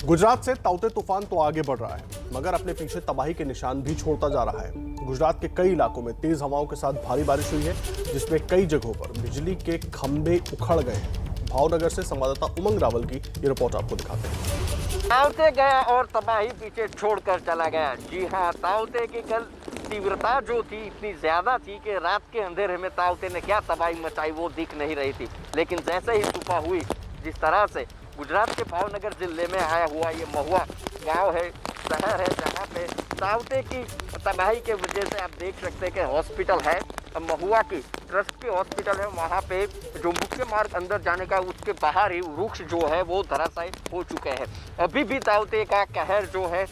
गुजरात से ताउते तूफान तो आगे बढ़ रहा है, मगर अपने पीछे तबाही के निशान भी छोड़ता जा रहा है। गुजरात के कई इलाकों में तेज हवाओं के साथ भारी बारिश हुई है, जिसमें कई जगहों पर बिजली के खंभे उखड़ गए हैं। भावनगर से संवाददाता उमंग रावल की ये रिपोर्ट आपको दिखाते हैं। ताउते गया और तबाही पीछे छोड़कर चला गया। जी हाँ, ताउते की कल तीव्रता जो थी इतनी ज्यादा थी कि रात के अंधेरे में ताउते ने क्या तबाही मचाई वो दिख नहीं रही थी। लेकिन जैसे ही सुबह हुई, जिस तरह से गुजरात के भावनगर जिले में आया हुआ ये महुआ गांव है, शहर है, जहाँ पे ताउते की तबाही के वजह से आप देख सकते हैं कि हॉस्पिटल है, महुआ की ट्रस्ट की हॉस्पिटल है, वहाँ पे जो मुख्य मार्ग अंदर जाने का उसके बाहर ही वृक्ष जो है वो धराशायी हो चुके हैं। अभी भी ताउते का कहर जो है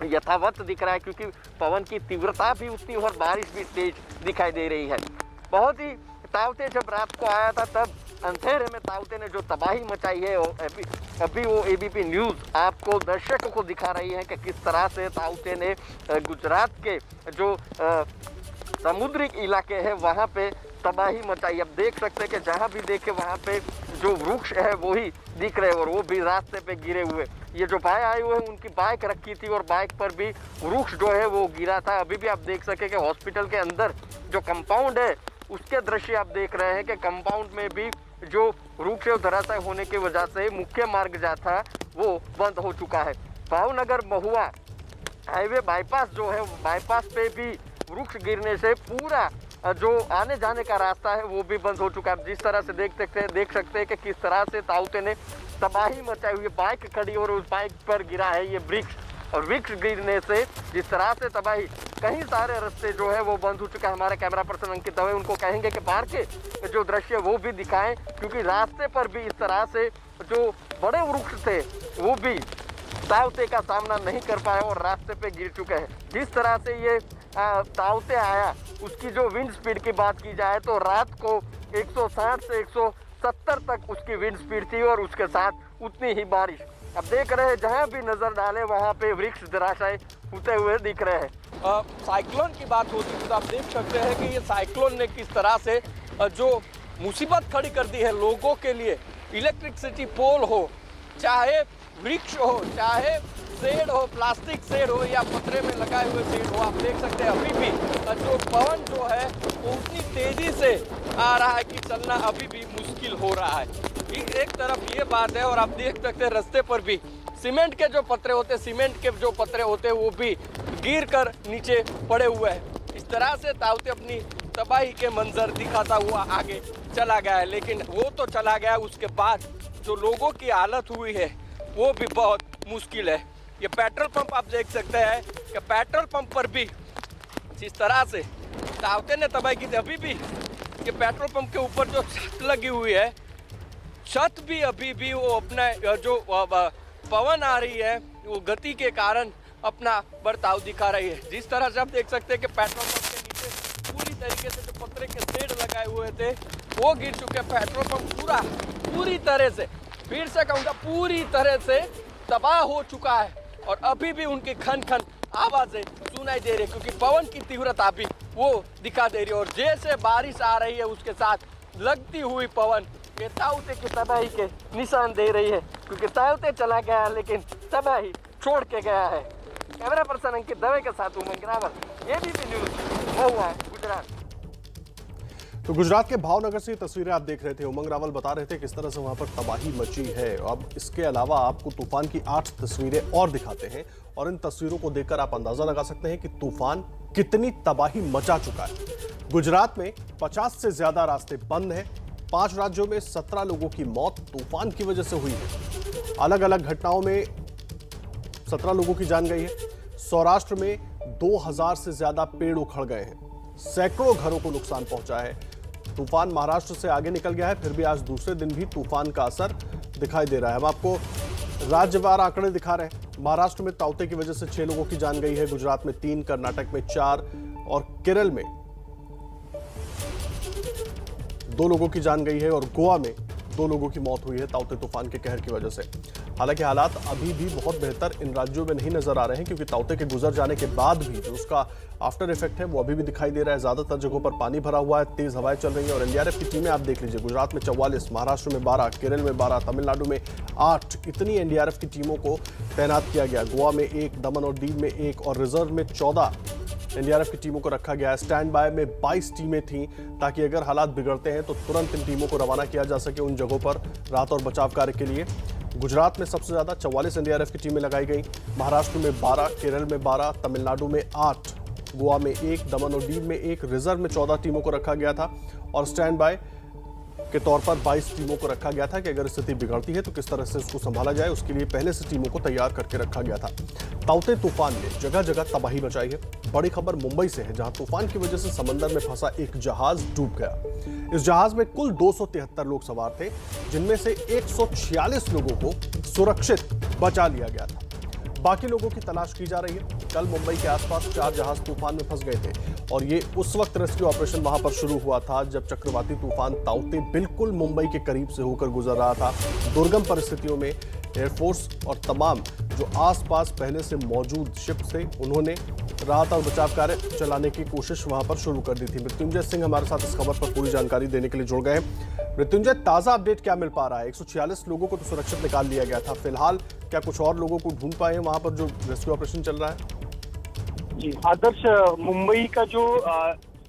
यथावत दिख रहा है, क्योंकि पवन की तीव्रता भी उतनी और बारिश भी तेज दिखाई दे रही है। बहुत ही ताउते जब रात को आया था तब अंधेरे में ताउते ने जो तबाही मचाई है, अभी वो एबीपी न्यूज़ आपको दर्शकों को दिखा रही है कि किस तरह से ताउते ने गुजरात के जो समुद्री इलाके हैं वहाँ पे तबाही मचाई। अब देख सकते हैं कि जहाँ भी देखे वहाँ पे जो वृक्ष है वो ही दिख रहे हैं और वो भी रास्ते पे गिरे हुए। ये जो भाई आए हुए हैं उनकी बाइक रखी थी और बाइक पर भी वृक्ष जो है वो गिरा था। अभी भी आप देख सके कि हॉस्पिटल के अंदर जो कंपाउंड है उसके दृश्य आप देख रहे हैं कि कंपाउंड में भी जो वृक्ष धराशायी होने की वजह से मुख्य मार्ग जो था वो बंद हो चुका है। भावनगर महुआ हाईवे बाईपास जो है, बाईपास पे भी वृक्ष गिरने से पूरा जो आने जाने का रास्ता है वो भी बंद हो चुका है। जिस तरह से देख सकते हैं कि किस तरह से ताउते ने तबाही मचाई हुई। बाइक खड़ी और उस बाइक पर गिरा है ये वृक्ष, और वृक्ष गिरने से जिस तरह से तबाही, कई सारे रास्ते जो है वो बंद हो चुके हैं। हमारे कैमरा पर्सन अंकित दवे उनको कहेंगे कि बाहर के जो दृश्य वो भी दिखाएं, क्योंकि रास्ते पर भी इस तरह से जो बड़े वृक्ष थे वो भी ताउते का सामना नहीं कर पाए और रास्ते पे गिर चुके हैं। जिस तरह से ये ताउते आया उसकी जो विंड स्पीड की बात की जाए तो रात को 160 से 170 तक उसकी विंड स्पीड थी और उसके साथ उतनी ही बारिश। अब देख रहे हैं जहाँ भी नजर डाले वहाँ पे वृक्ष धराशायी होते हुए दिख रहे हैं। साइक्लोन की बात होती है तो आप देख सकते हैं कि ये साइक्लोन ने किस तरह से जो मुसीबत खड़ी कर दी है लोगों के लिए। इलेक्ट्रिसिटी पोल हो, चाहे वृक्ष हो, चाहे शेड हो, प्लास्टिक शेड हो या पतरे में लगाए हुए शेड हो, आप देख सकते हैं अभी भी जो पवन जो है वो उतनी तेजी से आ रहा है कि चलना अभी भी मुश्किल हो रहा है। एक तरफ ये बात है और आप देख सकते हैं रास्ते पर भी सीमेंट के जो पत्रे होते हैं वो भी गिर कर नीचे पड़े हुए हैं। इस तरह से ताउते अपनी तबाही के मंजर दिखाता हुआ आगे चला गया है। लेकिन वो तो चला गया, उसके बाद जो लोगों की हालत हुई है वो भी बहुत मुश्किल है। ये पेट्रोल पंप आप देख सकते हैं कि पेट्रोल पंप पर भी जिस तरह से ताउते ने तबाही की थी, अभी भी ये पेट्रोल पंप के ऊपर जो छत लगी हुई है, छत भी अभी भी वो अपना जो पवन आ रही है वो गति के कारण अपना बर्ताव दिखा रही है। जिस तरह से आप देख सकते हैं कि पेट्रोल पंप के नीचे पूरी तरीके से जो पत्रे के शेड लगाए हुए थे वो गिर चुके हैं। पेट्रोल पंप पूरी तरह से, फिर से कहूँगा, पूरी तरह से तबाह हो चुका है और अभी भी उनकी खन खन आवाज़ें सुनाई दे रही है, क्योंकि पवन की तीव्रता भी वो दिखा दे रही है। और जैसे बारिश आ रही है उसके साथ लगती हुई पवन ये ताउते की तबाही के निशान दे रही है, क्योंकि ताउते चला गया लेकिन तबाही छोड़ के गया है। कैमरा पर्सन अंकित दवे के साथ उमंग रावल, एबीपी न्यूज़, महुआ, गुजरात। तो गुजरात के भावनगर से तस्वीरें आप देख रहे थे। उमंग रावल बता रहे थे किस तरह से वहां पर तबाही मची है। अब इसके अलावा आपको तूफान की 8 तस्वीरें और दिखाते हैं और इन तस्वीरों को देखकर आप अंदाजा लगा सकते हैं कि तूफान कितनी तबाही मचा चुका है। गुजरात में 50 से ज्यादा रास्ते बंद हैं। 5 राज्यों में 17 लोगों की मौत तूफान की वजह से हुई है। अलग अलग घटनाओं में 17 लोगों की जान गई है। सौराष्ट्र में 2000 से ज्यादा पेड़ उखड़ गए हैं। सैकड़ों घरों को नुकसान पहुंचा है। तूफान महाराष्ट्र से आगे निकल गया है, फिर भी आज दूसरे दिन भी तूफान का असर दिखाई दे रहा है। हम आपको राज्यवार आंकड़े दिखा रहे हैं। महाराष्ट्र में ताउते की वजह से 6 लोगों की जान गई है, गुजरात में 3, कर्नाटक में 4 और केरल में 2 लोगों की जान गई है और गोवा में 2 लोगों की मौत हुई है ताउते तूफान के कहर की वजह से। हालांकि हालात अभी भी बहुत बेहतर इन राज्यों में नहीं नजर आ रहे हैं, क्योंकि ताउते के गुजर जाने के बाद भी जो उसका आफ्टर इफेक्ट है वो अभी भी दिखाई दे रहा है। ज्यादातर जगहों पर पानी भरा हुआ है, तेज हवाएं चल रही हैं और एनडीआरएफ की टीमें आप देख लीजिए, गुजरात में 44, महाराष्ट्र में 12, केरल में 12, तमिलनाडु में 8, इतनी एनडीआरएफ की टीमों को तैनात किया गया। गोवा में 1, दमन और दीव में 1 और रिजर्व में 14 एनडीआरएफ की टीमों को रखा गया है। स्टैंड बाय में 22 टीमें थीं, ताकि अगर हालात बिगड़ते हैं तो तुरंत इन टीमों को रवाना किया जा सके उन जगहों पर राहत और बचाव कार्य के लिए। गुजरात में सबसे ज्यादा 44 एनडीआरएफ की टीमें लगाई गई, महाराष्ट्र में 12, केरल में 12, तमिलनाडु में 8, गोवा में 1, दमन और दीव में 1, रिजर्व में 14 टीमों को रखा गया था और स्टैंड बाय के तौर पर 22 टीमों को रखा गया था कि अगर स्थिति बिगड़ती है तो किस तरह से उसको संभाला जाए, उसके लिए पहले से टीमों को तैयार करके रखा गया था। ताउते तूफान ने जगह जगह तबाही मचाई है। बड़ी खबर मुंबई से है, जहां तूफान की वजह से समंदर में फंसा एक जहाज डूब गया। इस जहाज में कुल 273 लोग सवार थे, जिनमें से 146 लोगों को सुरक्षित बचा लिया गया था। बाकी लोगों की तलाश की जा रही है। कल मुंबई के आसपास 4 जहाज तूफान में फंस गए थे और ये उस वक्त रेस्क्यू ऑपरेशन वहां पर शुरू हुआ था जब चक्रवाती तूफान ताउते बिल्कुल मुंबई के करीब से होकर गुजर रहा था। दुर्गम परिस्थितियों में एयरफोर्स और तमाम जो आसपास पहले से मौजूद शिप थे, उन्होंने राहत और बचाव कार्य चलाने की कोशिश वहां पर शुरू कर दी थी। मृत्युंजय सिंह हमारे साथ इस खबर पर पूरी जानकारी देने के लिए जुड़ गए हैं। मृत्युंजय, ताजा अपडेट क्या मिल पा रहा है? 146 लोगों को तो सुरक्षित निकाल लिया गया था, फिलहाल क्या कुछ और लोगों को ढूंढ पाए हैं वहां पर जो रेस्क्यू ऑपरेशन चल रहा है? जी आदर्श, मुंबई का जो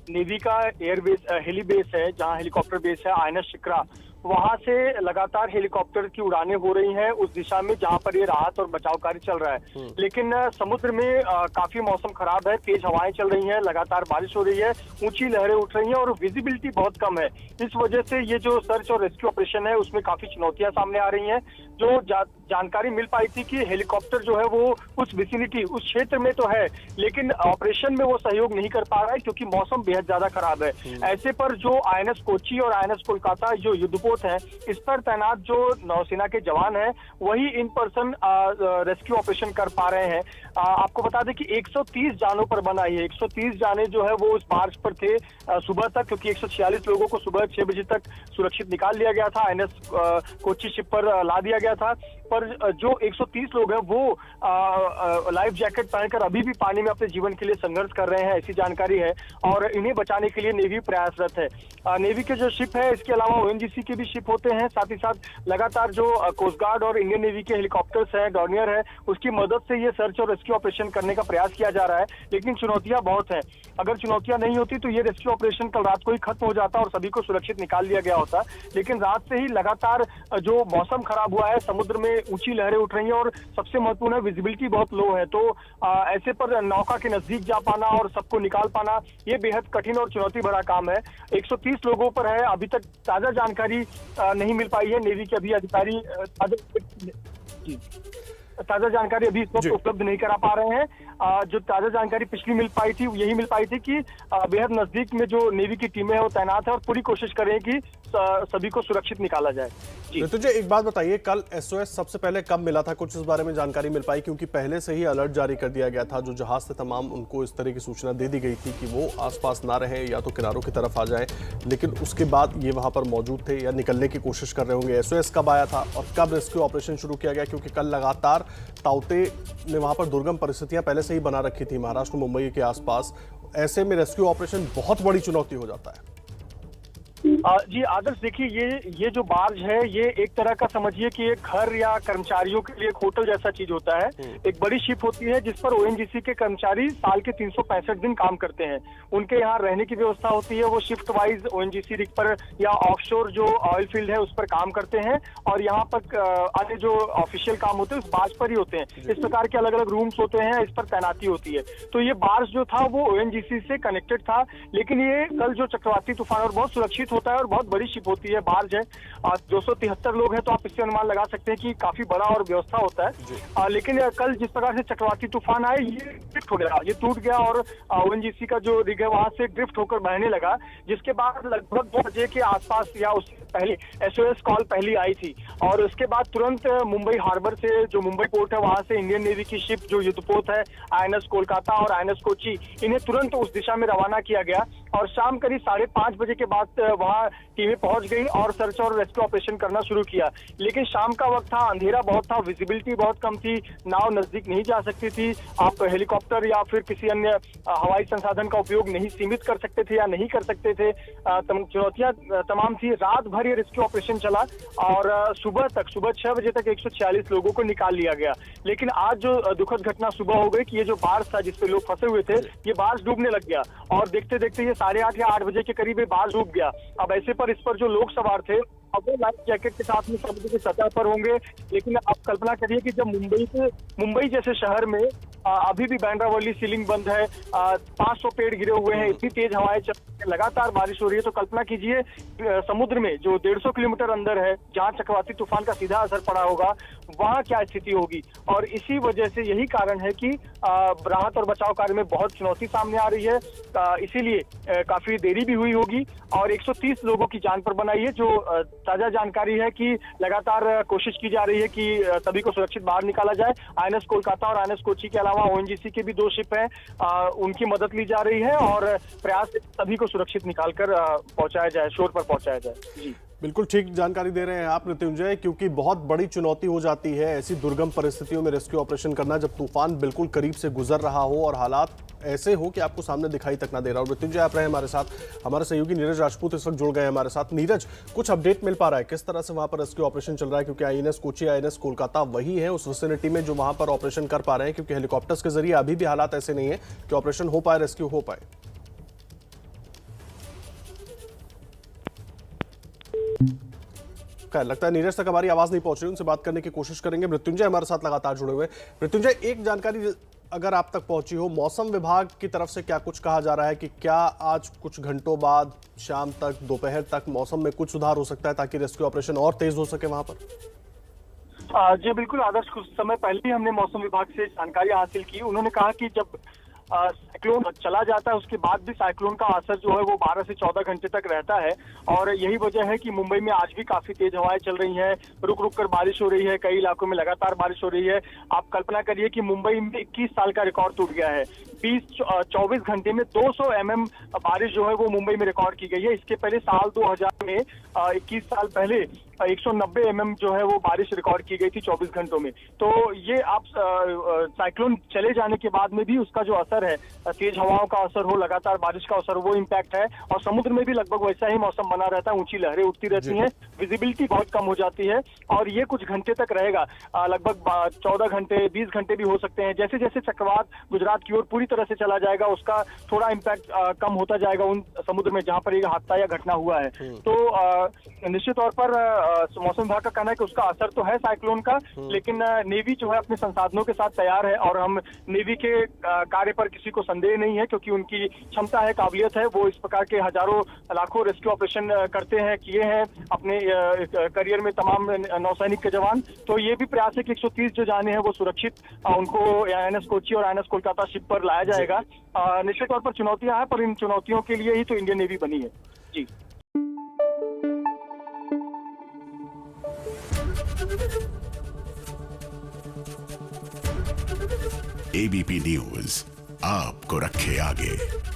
नेवी का एयरबेस हेली बेस है, जहां हेलीकॉप्टर बेस है आईएनएस शिक्रा, वहां से लगातार हेलीकॉप्टर की उड़ानें हो रही हैं उस दिशा में जहां पर ये राहत और बचाव कार्य चल रहा है। लेकिन समुद्र में काफी मौसम खराब है, तेज हवाएं चल रही हैं, लगातार बारिश हो रही है, ऊंची लहरें उठ रही हैं और विजिबिलिटी बहुत कम है। इस वजह से ये जो सर्च और रेस्क्यू ऑपरेशन है उसमें काफी चुनौतियां सामने आ रही हैं। जो जानकारी मिल पाई थी कि हेलीकॉप्टर जो है वो उस विसिनिटी, उस क्षेत्र में तो है, लेकिन ऑपरेशन में वो सहयोग नहीं कर पा रहा है क्योंकि मौसम बेहद ज्यादा खराब है। ऐसे पर जो आईएनएस कोची और आईएनएस कोलकाता जो युद्धपोत है, इस पर तैनात जो नौसेना के जवान हैं, वही इन पर्सन रेस्क्यू ऑपरेशन कर पा रहे हैं। आपको बता दें कि 130 जानों पर बना है। 130 जाने जो है वो उस बार्ज पर थे सुबह तक, क्योंकि 146 लोगों को सुबह 6 बजे तक सुरक्षित निकाल लिया गया था, आईएनएस कोची शिप पर ला दिया गया था। पर जो 130 लोग हैं वो लाइफ जैकेट पहनकर अभी भी पानी में अपने जीवन के लिए संघर्ष कर रहे हैं, ऐसी जानकारी है। और इन्हें बचाने के लिए नेवी प्रयासरत है। नेवी के जो शिप है, इसके अलावा ओएनजीसी के भी शिप होते हैं, साथ ही साथ लगातार जो कोस्ट गार्ड और इंडियन नेवी के हेलीकॉप्टर्स है, डॉर्नियर है, उसकी मदद से ये सर्च और रेस्क्यू ऑपरेशन करने का प्रयास किया जा रहा है। लेकिन चुनौतियां बहुत हैं। अगर चुनौतियां नहीं होती तो ये रेस्क्यू ऑपरेशन कल रात को ही खत्म हो जाता और सभी को सुरक्षित निकाल लिया गया होता। लेकिन रात से ही लगातार जो मौसम खराब हुआ है, समुद्र में ऊंची लहरें उठ रही हैं और सबसे महत्वपूर्ण है विजिबिलिटी बहुत लो है। तो ऐसे पर नौका के नजदीक जा पाना और सबको निकाल पाना ये बेहद कठिन और चुनौती भरा काम है। 130 लोगों पर है, अभी तक ताजा जानकारी नहीं मिल पाई है। नेवी के अभी अधिकारी ताजा जानकारी अभी इस वक्त उपलब्ध नहीं करा पा रहे हैं। जो ताजा जानकारी पिछली मिल पाई थी, यही मिल पाई थी कि बेहद नजदीक में जो नेवी की टीमें हैं वो तैनात है और पूरी कोशिश कर रहे हैं कि सभी को सुरक्षित निकाला जाए। तुझे एक बात बताइए, कल एसओएस सबसे पहले कब मिला था? कुछ इस बारे में जानकारी मिल पाई? क्योंकि पहले से ही अलर्ट जारी कर दिया गया था, जो जहाज थे तमाम उनको इस तरह की सूचना दे दी गई थी कि वो आसपास ना रहे या तो किनारों की तरफ आ जाए। लेकिन उसके बाद ये वहां पर मौजूद थे या निकलने की कोशिश कर रहे होंगे। एसओएस कब आया था और कब रेस्क्यू ऑपरेशन शुरू किया गया? क्योंकि कल लगातार ताउते ने वहां पर दुर्गम परिस्थितियां पहले से ही बना रखी थी महाराष्ट्र मुंबई के आसपास। ऐसे में रेस्क्यू ऑपरेशन बहुत बड़ी चुनौती हो जाता है। जी आदर्श, देखिए ये जो बार्ज है ये एक तरह का समझिए कि एक घर या कर्मचारियों के लिए एक होटल जैसा चीज होता है। एक बड़ी शिप होती है जिस पर ओएनजीसी के कर्मचारी साल के 365 दिन काम करते हैं। उनके यहाँ रहने की व्यवस्था होती है। वो शिफ्ट वाइज ओएनजीसी रिग पर या ऑफशोर जो ऑयल फील्ड है उस पर काम करते हैं और यहाँ पर अन्य जो ऑफिशियल काम होते हैं उस बार्ज पर ही होते हैं। इस प्रकार के अलग अलग रूम्स होते हैं, इस पर तैनाती होती है। तो ये बार्ज जो था वो ओएनजीसी से कनेक्टेड था। लेकिन ये कल जो चक्रवाती तूफान और बहुत सुरक्षित होता है और बहुत बड़ी शिप होती है, बार्ज है। 273 लोग हैं तो आप इससे अनुमान लगा सकते हैं कि काफी बड़ा और व्यवस्था होता है। लेकिन कल जिस प्रकार से चक्रवाती तूफान आए, ये ड्रिफ्ट हो गया, ये टूट गया और ओएनजीसी का जो रिग है वहां से ड्रिफ्ट होकर बहने लगा, जिसके बाद लगभग 2 बजे के आसपास या उससे पहले एसओएस कॉल पहली आई थी। और उसके बाद तुरंत मुंबई हार्बर से, जो मुंबई पोर्ट है, वहां से इंडियन नेवी की शिप जो युद्धपोत है आईएनएस कोलकाता और आईएनएस कोची, इन्हें तुरंत उस दिशा में रवाना किया गया और शाम करीब 5:30 बजे के बाद वहां टीमें पहुंच गई और सर्च और रेस्क्यू ऑपरेशन करना शुरू किया। लेकिन शाम का वक्त था, अंधेरा बहुत था, विजिबिलिटी बहुत कम थी, नाव नजदीक नहीं जा सकती थी, आप हेलीकॉप्टर या फिर किसी अन्य हवाई संसाधन का उपयोग नहीं सीमित कर सकते थे या नहीं कर सकते थे। चुनौतियां तमाम थी। रात भर ये रेस्क्यू ऑपरेशन चला और सुबह 6 बजे तक 146 लोगों को निकाल लिया गया। लेकिन आज जो दुखद घटना सुबह हो गई कि ये जो बार्ज था जिसपे लोग फंसे हुए थे, ये बार्ज डूबने लग गया और देखते देखते ये 8:30 या 8 बजे के करीब ये बार्ज डूब गया। अब ऐसे पर इस पर जो लोग सवार थे अब वो लाइफ जैकेट के साथ में समुद्र की सतह पर होंगे। लेकिन आप कल्पना करिए कि जब मुंबई जैसे शहर में अभी भी बांद्रावली सीलिंग बंद है, 500 पेड़ गिरे हुए हैं, इतनी तेज हवाएं चल रही हैं, लगातार बारिश हो रही है, तो कल्पना कीजिए समुद्र में जो 150 किलोमीटर अंदर है, जहां चक्रवाती तूफान का सीधा असर पड़ा होगा, वहां क्या स्थिति होगी। और इसी वजह से यही कारण है कि राहत और बचाव कार्य में बहुत चुनौती सामने आ रही है। इसीलिए काफी देरी भी हुई होगी और 130 लोगों की जान पर बनाई है। जो ताजा जानकारी है कि लगातार कोशिश की जा रही है कि सभी को सुरक्षित बाहर निकाला जाए। आईएनएस कोलकाता और आईएनएस कोची के अलावा ओएनजीसी के भी 2 शिप हैं, उनकी मदद ली जा रही है और प्रयास सभी को सुरक्षित निकालकर पहुंचाया जाए, शोर पर पहुंचाया जाए। जी बिल्कुल ठीक जानकारी दे रहे हैं आप मृत्युंजय, क्योंकि बहुत बड़ी चुनौती हो जाती है ऐसी दुर्गम परिस्थितियों में रेस्क्यू ऑपरेशन करना, जब तूफान बिल्कुल करीब से गुजर रहा हो और हालात ऐसे हो कि आपको सामने दिखाई तक ना दे रहा हो। मृत्युंजय आप रहे हमारे साथ, हमारे सहयोगी नीरज राजपूत इस वक्त जुड़ गए हमारे साथ। नीरज, कुछ अपडेट मिल पा रहा है किस तरह से वहां पर रेस्क्यू ऑपरेशन चल रहा है? क्योंकि आईएनएस कोची, आईएनएस कोलकाता वही है उस विसिनिटी में जो वहां पर ऑपरेशन कर पा रहे हैं, क्योंकि हेलीकॉप्टर्स के जरिए अभी भी हालात ऐसे नहीं है कि ऑपरेशन हो पाए, रेस्क्यू हो पाए। लगता है नीरज तक हमारी आवाज नहीं पहुंच रही, उनसे बात करने की कोशिश करेंगे। मृत्युंजय हमारे साथ लगातार जुड़े हुए। मृत्युंजय, एक जानकारी अगर आप तक पहुंची हो, मौसम विभाग की तरफ से क्या कुछ कहा जा रहा है कि क्या आज कुछ घंटों बाद शाम तक, दोपहर तक मौसम में कुछ सुधार हो सकता है ताकि रेस्क्यू ऑपरेशन और तेज हो सके वहां पर? जी बिल्कुल आदर्श, कुछ समय पहले ही हमने मौसम विभाग से जानकारी हासिल की। उन्होंने कहा कि जब साइक्लोन चला जाता है उसके बाद भी साइक्लोन का असर जो है वो 12 से 14 घंटे तक रहता है और यही वजह है कि मुंबई में आज भी काफी तेज हवाएं चल रही हैं, रुक रुक कर बारिश हो रही है, कई इलाकों में लगातार बारिश हो रही है। आप कल्पना करिए कि मुंबई में 21 साल का रिकॉर्ड टूट गया है। 24 घंटे में 200 mm बारिश जो है वो मुंबई में रिकॉर्ड की गई है। इसके पहले साल 2000 में 21 साल पहले 190 mm जो है वो बारिश रिकॉर्ड की गई थी 24 घंटों में। तो ये आप साइक्लोन चले जाने के बाद में भी उसका जो असर है, तेज हवाओं का असर हो, लगातार बारिश का असर, वो इम्पैक्ट है। और समुद्र में भी लगभग वैसा ही मौसम बना रहता है, ऊंची लहरें उठती रहती हैं, विजिबिलिटी बहुत कम हो जाती है और ये कुछ घंटे तक रहेगा। लगभग 14 घंटे 20 घंटे भी हो सकते हैं। जैसे जैसे चक्रवात गुजरात की ओर पूरी तरह से चला जाएगा, उसका थोड़ा इम्पैक्ट कम होता जाएगा उन समुद्र में जहां पर ये हादसा या घटना हुआ है। तो निश्चित तौर पर मौसम विभाग का कहना है कि उसका असर तो है साइक्लोन का, लेकिन नेवी जो है अपने संसाधनों के साथ तैयार है और हम नेवी के कार्य पर किसी को संदेह नहीं है, क्योंकि उनकी क्षमता है, काबिलियत है। वो इस प्रकार के हजारों लाखों रेस्क्यू ऑपरेशन करते हैं, किए हैं अपने करियर में तमाम नौसैनिक के जवान। तो ये भी प्रयास है कि 130 जो जाने हैं वो सुरक्षित उनको आईएनएस कोची और आईएनएस कोलकाता शिप पर लाया जाएगा। निश्चित तौर पर चुनौतियां हैं, पर इन चुनौतियों के लिए ही तो इंडियन नेवी बनी है। जी एबीपी न्यूज आपको रखे आगे।